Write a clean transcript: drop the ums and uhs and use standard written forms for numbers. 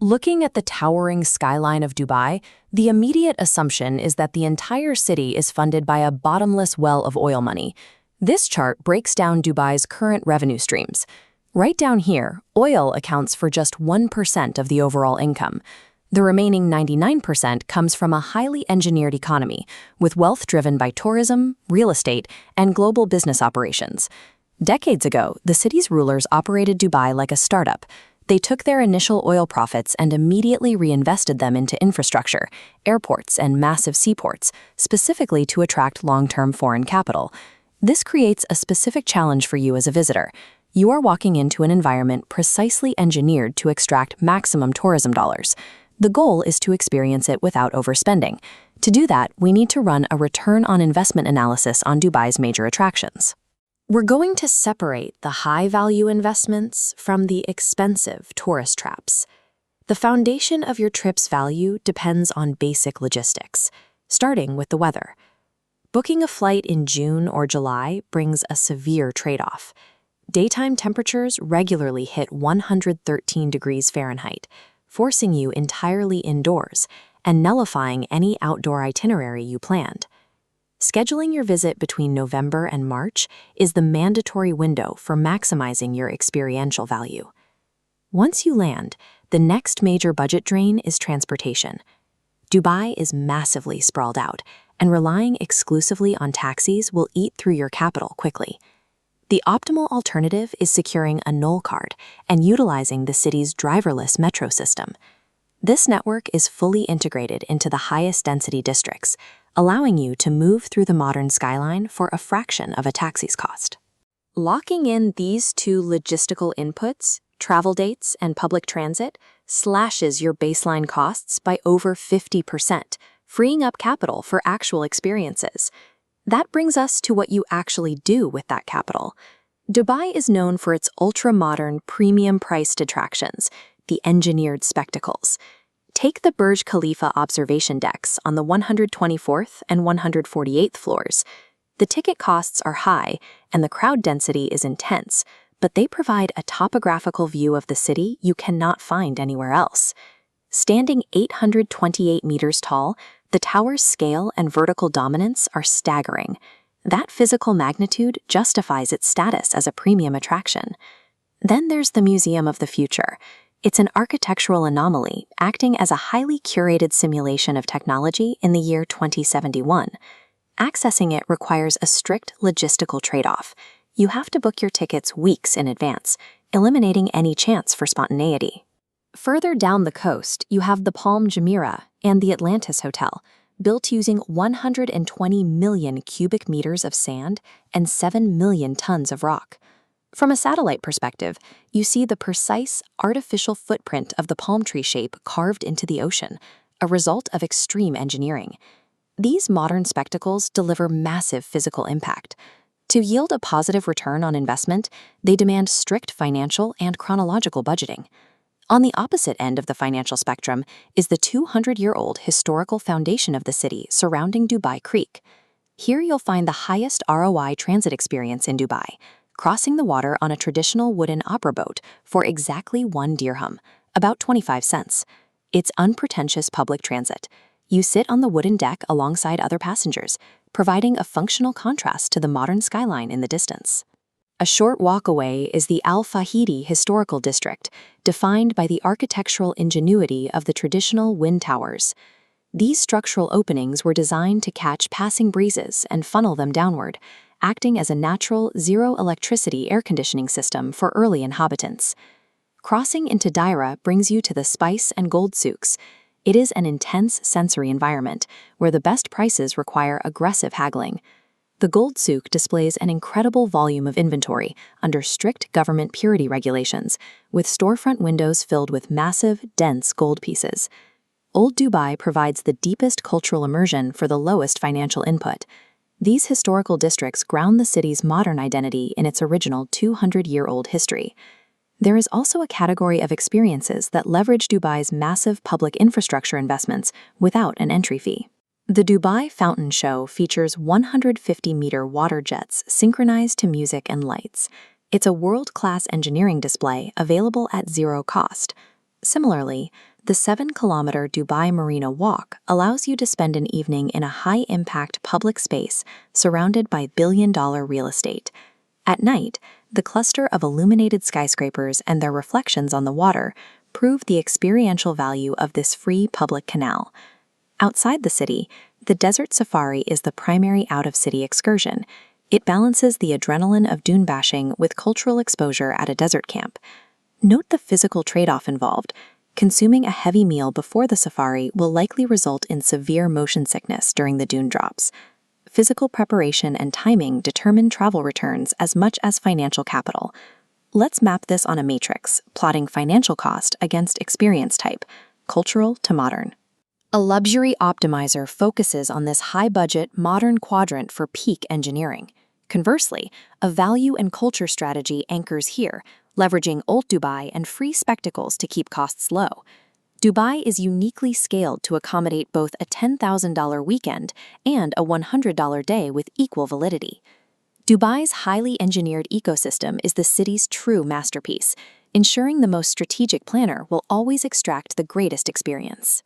Looking at the towering skyline of Dubai, the immediate assumption is that the entire city is funded by a bottomless well of oil money. This chart breaks down Dubai's current revenue streams. Right down here, oil accounts for just 1% of the overall income. The remaining 99% comes from a highly engineered economy, with wealth driven by tourism, real estate, and global business operations. Decades ago, the city's rulers operated Dubai like a startup. They took their initial oil profits and immediately reinvested them into infrastructure, airports, and massive seaports, specifically to attract long-term foreign capital. This creates a specific challenge for you as a visitor. You are walking into an environment precisely engineered to extract maximum tourism dollars. The goal is to experience it without overspending. To do that, we need to run a return on investment analysis on Dubai's major attractions. We're going to separate the high-value investments from the expensive tourist traps. The foundation of your trip's value depends on basic logistics, starting with the weather. Booking a flight in June or July brings a severe trade-off. Daytime temperatures regularly hit 113 degrees Fahrenheit, forcing you entirely indoors and nullifying any outdoor itinerary you planned. Scheduling your visit between November and March is the mandatory window for maximizing your experiential value. Once you land, the next major budget drain is transportation. Dubai is massively sprawled out, and relying exclusively on taxis will eat through your capital quickly. The optimal alternative is securing a Knoll card and utilizing the city's driverless metro system. This network is fully integrated into the highest density districts, allowing you to move through the modern skyline for a fraction of a taxi's cost. Locking in these two logistical inputs, travel dates and public transit, slashes your baseline costs by over 50%, freeing up capital for actual experiences. That brings us to what you actually do with that capital. Dubai is known for its ultra-modern, premium-priced attractions, the engineered spectacles. Take the Burj Khalifa observation decks on the 124th and 148th floors. The ticket costs are high and the crowd density is intense, but they provide a topographical view of the city you cannot find anywhere else. Standing 828 meters tall, the tower's scale and vertical dominance are staggering. That physical magnitude justifies its status as a premium attraction. Then there's the Museum of the Future. It's an architectural anomaly, acting as a highly curated simulation of technology in the year 2071. Accessing it requires a strict logistical trade-off. You have to book your tickets weeks in advance, eliminating any chance for spontaneity. Further down the coast, you have the Palm Jumeirah and the Atlantis Hotel, built using 120 million cubic meters of sand and 7 million tons of rock. From a satellite perspective, you see the precise, artificial footprint of the palm tree shape carved into the ocean, a result of extreme engineering. These modern spectacles deliver massive physical impact. To yield a positive return on investment, they demand strict financial and chronological budgeting. On the opposite end of the financial spectrum is the 200-year-old historical foundation of the city surrounding Dubai Creek. Here you'll find the highest ROI transit experience in Dubai, crossing the water on a traditional wooden Abra boat for exactly 1 dirham, about 25 cents. It's unpretentious public transit. You sit on the wooden deck alongside other passengers, providing a functional contrast to the modern skyline in the distance. A short walk away is the Al Fahidi Historical District, defined by the architectural ingenuity of the traditional wind towers. These structural openings were designed to catch passing breezes and funnel them downward, acting as a natural zero-electricity air conditioning system for early inhabitants. Crossing into Daira brings you to the spice and gold souks. It is an intense sensory environment where the best prices require aggressive haggling. The gold souk displays an incredible volume of inventory under strict government purity regulations, with storefront windows filled with massive, dense gold pieces. Old Dubai provides the deepest cultural immersion for the lowest financial input. These historical districts ground the city's modern identity in its original 200-year-old history. There is also a category of experiences that leverage Dubai's massive public infrastructure investments without an entry fee. The Dubai Fountain Show features 150-meter water jets synchronized to music and lights. It's a world-class engineering display available at zero cost. Similarly, the 7-kilometer Dubai Marina Walk allows you to spend an evening in a high-impact public space surrounded by billion-dollar real estate. At night, the cluster of illuminated skyscrapers and their reflections on the water prove the experiential value of this free public canal. Outside the city, the desert safari is the primary out-of-city excursion. It balances the adrenaline of dune bashing with cultural exposure at a desert camp. Note the physical trade-off involved. Consuming a heavy meal before the safari will likely result in severe motion sickness during the dune drops. Physical preparation and timing determine travel returns as much as financial capital. Let's map this on a matrix, plotting financial cost against experience type, cultural to modern. A luxury optimizer focuses on this high-budget, modern quadrant for peak engineering. Conversely, a value and culture strategy anchors here, leveraging Old Dubai and free spectacles to keep costs low. Dubai is uniquely scaled to accommodate both a $10,000 weekend and a $100 day with equal validity. Dubai's highly engineered ecosystem is the city's true masterpiece, ensuring the most strategic planner will always extract the greatest experience.